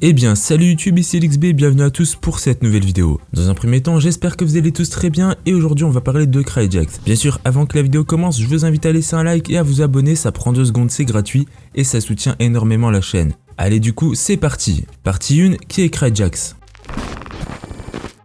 Eh bien salut YouTube, ici LXB, bienvenue à tous pour cette nouvelle vidéo. Dans un premier temps, j'espère que vous allez tous très bien et aujourd'hui on va parler de Cryjax. Bien sûr, avant que la vidéo commence, je vous invite à laisser un like et à vous abonner, ça prend 2 secondes, c'est gratuit et ça soutient énormément la chaîne. Allez du coup, c'est parti. Partie 1, qui est Cryjax?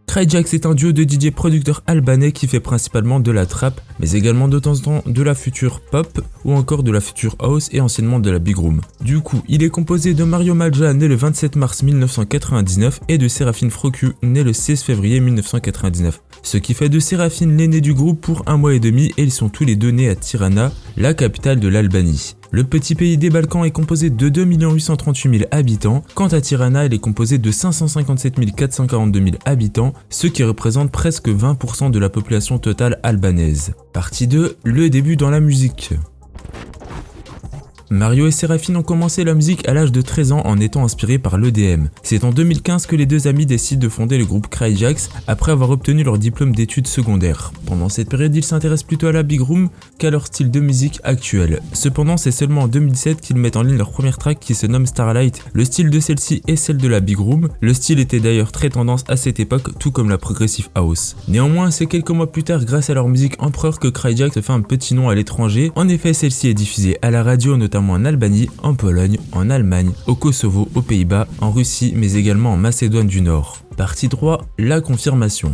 Cryjax est un duo de DJ producteurs albanais qui fait principalement de la trap, mais également de temps en temps de la future pop ou encore de la future house et anciennement de la big room. Du coup, il est composé de Mario Maja, né le 27 mars 1999 et de Seraphine Froku, né le 16 février 1999. Ce qui fait de Seraphine l'aîné du groupe pour 1 mois et demi et ils sont tous les deux nés à Tirana, la capitale de l'Albanie. Le petit pays des Balkans est composé de 2 838 000 habitants, quant à Tirana, elle est composée de 557 442 000 habitants, ce qui représente presque 20% de la population totale albanaise. Partie 2, le début dans la musique. Mario et Seraphine ont commencé la musique à l'âge de 13 ans en étant inspirés par l'EDM. C'est en 2015 que les deux amis décident de fonder le groupe Cryjax après avoir obtenu leur diplôme d'études secondaires. Pendant cette période, ils s'intéressent plutôt à la big room qu'à leur style de musique actuel. Cependant, c'est seulement en 2017 qu'ils mettent en ligne leur première track qui se nomme Starlight. Le style de celle-ci est celle de la big room. Le style était d'ailleurs très tendance à cette époque, tout comme la progressive house. Néanmoins, c'est quelques mois plus tard, grâce à leur musique Empereur, que Cryjax fait un petit nom à l'étranger. En effet, celle-ci est diffusée à la radio, notamment en Albanie, en Pologne, en Allemagne, au Kosovo, aux Pays-Bas, en Russie, mais également en Macédoine du Nord. Partie 3, la confirmation.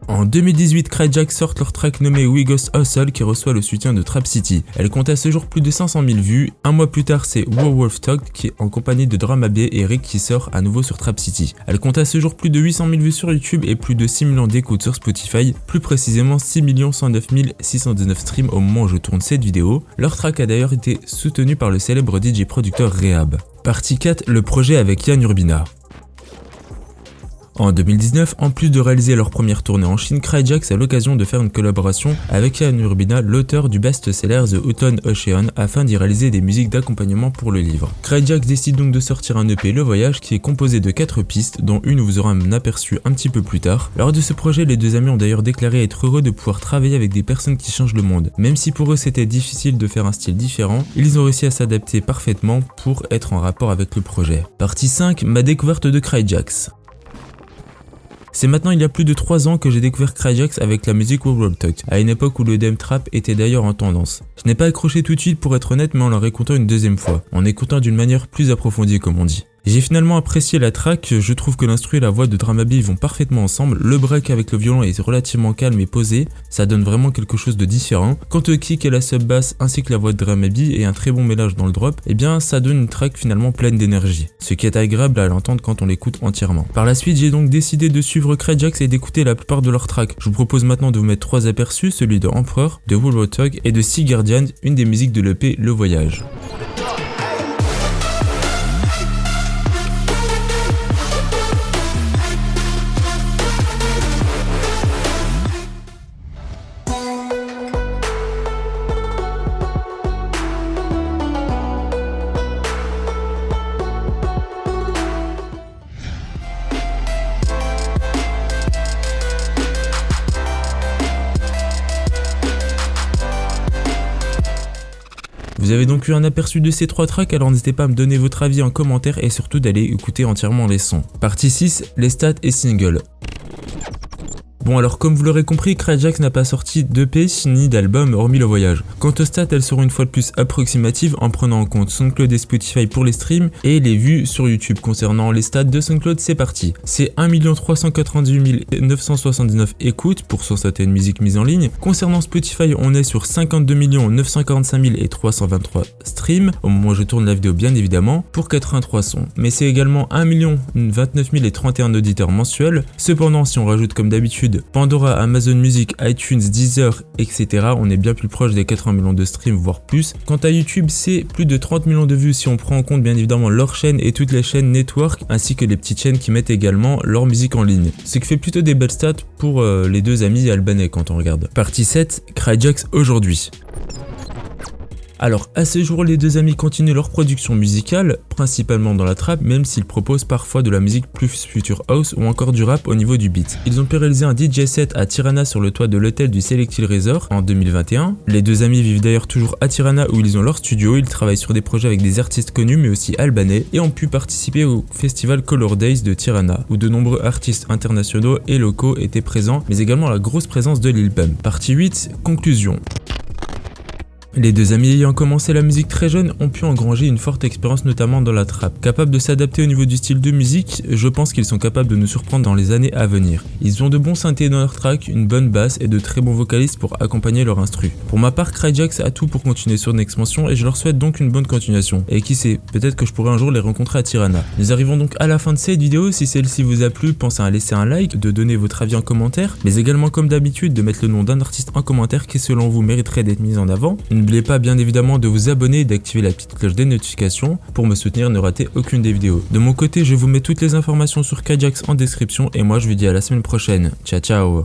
En 2018, Cryjax sort leur track nommé We Ghost Hustle qui reçoit le soutien de Trap City. Elle compte à ce jour plus de 500 000 vues. Un mois plus tard, c'est Wolf Talk qui est en compagnie de Drama B et Rick qui sort à nouveau sur Trap City. Elle compte à ce jour plus de 800 000 vues sur YouTube et plus de 6 millions d'écoutes sur Spotify, plus précisément 6 109 619 streams au moment où je tourne cette vidéo. Leur track a d'ailleurs été soutenu par le célèbre DJ producteur Rehab. Partie 4, le projet avec Yann Urbina. En 2019, en plus de réaliser leur première tournée en Chine, Cryjax a l'occasion de faire une collaboration avec Yann Urbina, l'auteur du best-seller The Hutton Ocean, afin d'y réaliser des musiques d'accompagnement pour le livre. Cryjax décide donc de sortir un EP Le Voyage qui est composé de 4 pistes, dont une où vous aurez un aperçu un petit peu plus tard. Lors de ce projet, les deux amis ont d'ailleurs déclaré être heureux de pouvoir travailler avec des personnes qui changent le monde. Même si pour eux c'était difficile de faire un style différent, ils ont réussi à s'adapter parfaitement pour être en rapport avec le projet. Partie 5, ma découverte de Cryjax. C'est maintenant il y a plus de 3 ans que j'ai découvert Cryjax avec la musique Wolf Talk, à une époque où le EDM Trap était d'ailleurs en tendance. Je n'ai pas accroché tout de suite pour être honnête, mais en la réécoutant une deuxième fois, en écoutant d'une manière plus approfondie comme on dit. J'ai finalement apprécié la track, je trouve que l'instru et la voix de Drama B vont parfaitement ensemble, le break avec le violon est relativement calme et posé, ça donne vraiment quelque chose de différent. Quant au kick et la sub bass ainsi que la voix de Drama B et un très bon mélange dans le drop, eh bien ça donne une track finalement pleine d'énergie, ce qui est agréable à l'entendre quand on l'écoute entièrement. Par la suite, j'ai donc décidé de suivre Cryjax et d'écouter la plupart de leurs tracks. Je vous propose maintenant de vous mettre 3 aperçus, celui de Empereur, de Wolf Talk et de Sea Guardian, une des musiques de l'EP Le Voyage. Vous avez donc eu un aperçu de ces 3 tracks, alors n'hésitez pas à me donner votre avis en commentaire et surtout d'aller écouter entièrement les sons. Partie 6, les stats et singles. Bon alors comme vous l'aurez compris, Cryjax n'a pas sorti d'EP ni d'album hormis Le Voyage. Quant aux stats, elles seront une fois de plus approximatives en prenant en compte SoundCloud et Spotify pour les streams et les vues sur YouTube. Concernant les stats de SoundCloud, c'est parti. C'est 1 398 979 écoutes pour 161 musiques mises en ligne. Concernant Spotify, on est sur 52 945 323 streams, au moment où je tourne la vidéo bien évidemment, pour 83 sons. Mais c'est également 1 029 031 auditeurs mensuels. Cependant, si on rajoute comme d'habitude Pandora, Amazon Music, iTunes, Deezer, etc. on est bien plus proche des 80 millions de streams, voire plus. Quant à YouTube, c'est plus de 30 millions de vues si on prend en compte bien évidemment leur chaîne et toutes les chaînes network, ainsi que les petites chaînes qui mettent également leur musique en ligne. Ce qui fait plutôt des belles stats pour les deux amis albanais quand on regarde. Partie 7, Cryjax aujourd'hui. Alors à ce jour, les deux amis continuent leur production musicale, principalement dans la trap, même s'ils proposent parfois de la musique plus future house ou encore du rap au niveau du beat. Ils ont pu réaliser un DJ set à Tirana sur le toit de l'hôtel du Select Hill Resort en 2021. Les deux amis vivent d'ailleurs toujours à Tirana où ils ont leur studio, ils travaillent sur des projets avec des artistes connus mais aussi albanais et ont pu participer au festival Color Days de Tirana où de nombreux artistes internationaux et locaux étaient présents, mais également la grosse présence de Lil Pump. Partie 8, conclusion. Les deux amis ayant commencé la musique très jeune ont pu engranger une forte expérience notamment dans la trap. Capables de s'adapter au niveau du style de musique, je pense qu'ils sont capables de nous surprendre dans les années à venir. Ils ont de bons synthés dans leur track, une bonne basse et de très bons vocalistes pour accompagner leur instru. Pour ma part, Cryjax a tout pour continuer sur une expansion et je leur souhaite donc une bonne continuation. Et qui sait, peut-être que je pourrai un jour les rencontrer à Tirana. Nous arrivons donc à la fin de cette vidéo. Si celle-ci vous a plu, pensez à laisser un like, de donner votre avis en commentaire, mais également comme d'habitude de mettre le nom d'un artiste en commentaire qui selon vous mériterait d'être mis en avant. N'oubliez pas bien évidemment de vous abonner et d'activer la petite cloche des notifications pour me soutenir et ne rater aucune des vidéos. De mon côté, je vous mets toutes les informations sur Cryjax en description et moi je vous dis à la semaine prochaine. Ciao ciao.